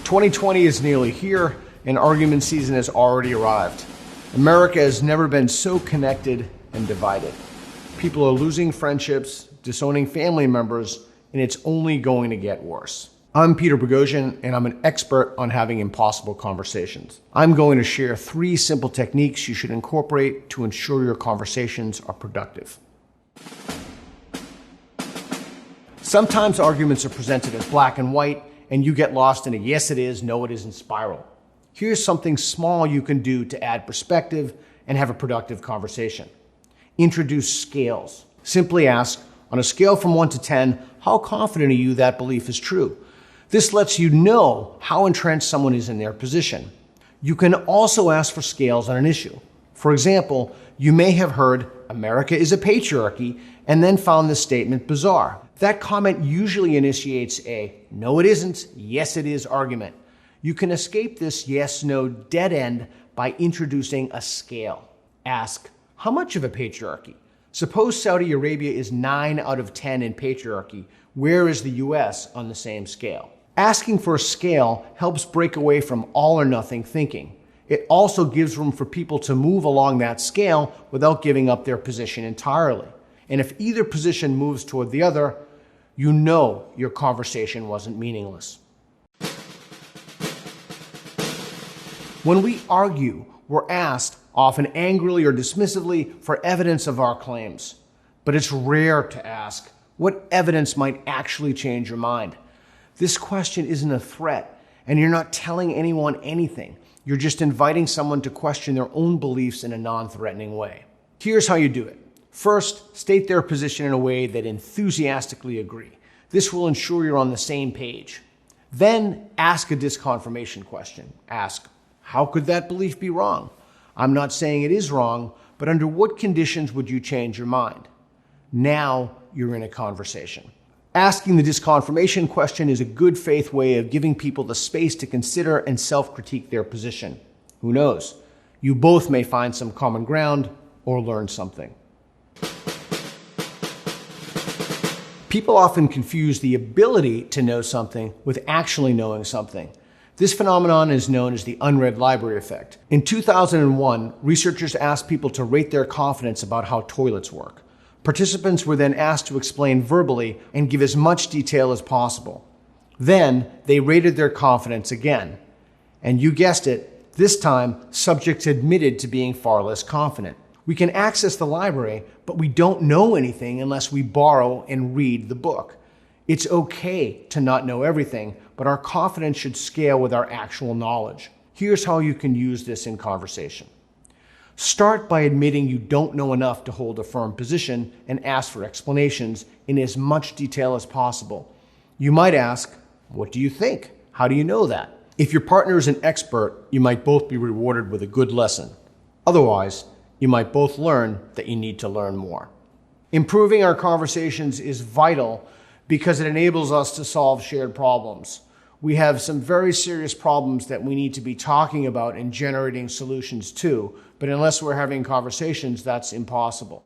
2020 is nearly here, and argument season has already arrived. America has never been so connected and divided. People are losing friendships, disowning family members, and it's only going to get worse. I'm Peter Boghossian, and I'm an expert on having impossible conversations. I'm going to share 3 simple techniques you should incorporate to ensure your conversations are productive. Sometimes arguments are presented as black and white, and you get lost in a yes it is, no it isn't spiral. Here's something small you can do to add perspective and have a productive conversation. Introduce scales. Simply ask, on a scale from 1 to 10, how confident are you that belief is true? This lets you know how entrenched someone is in their position. You can also ask for scales on an issue. For example, you may have heard America is a patriarchy and then found this statement bizarre. That comment usually initiates a no it isn't, yes it is argument. You can escape this yes-no dead end by introducing a scale. Ask, how much of a patriarchy? Suppose Saudi Arabia is 9 out of 10 in patriarchy. Where is the US on the same scale? Asking for a scale helps break away from all or nothing thinking. It also gives room for people to move along that scale without giving up their position entirely. And if either position moves toward the other, you know your conversation wasn't meaningless. When we argue, we're asked, often angrily or dismissively, for evidence of our claims. But it's rare to ask, what evidence might actually change your mind? This question isn't a threat, and you're not telling anyone anything. You're just inviting someone to question their own beliefs in a non-threatening way. Here's how you do it. First, state their position in a way that enthusiastically agree. This will ensure you're on the same page. Then ask a disconfirmation question. Ask, how could that belief be wrong? I'm not saying it is wrong, but under what conditions would you change your mind? Now you're in a conversation. Asking the disconfirmation question is a good faith way of giving people the space to consider and self-critique their position. Who knows? You both may find some common ground or learn something. People often confuse the ability to know something with actually knowing something. This phenomenon is known as the Unread Library effect. In 2001, researchers asked people to rate their confidence about how toilets work. Participants were then asked to explain verbally and give as much detail as possible. Then, they rated their confidence again. And you guessed it, this time, subjects admitted to being far less confident. We can access the library, but we don't know anything unless we borrow and read the book. It's okay to not know everything, but our confidence should scale with our actual knowledge. Here's how you can use this in conversation. Start by admitting you don't know enough to hold a firm position and ask for explanations in as much detail as possible. You might ask, what do you think? How do you know that? If your partner is an expert, you might both be rewarded with a good lesson. Otherwise, you might both learn that you need to learn more. Improving our conversations is vital because it enables us to solve shared problems. We have some very serious problems that we need to be talking about and generating solutions to, but unless we're having conversations, that's impossible.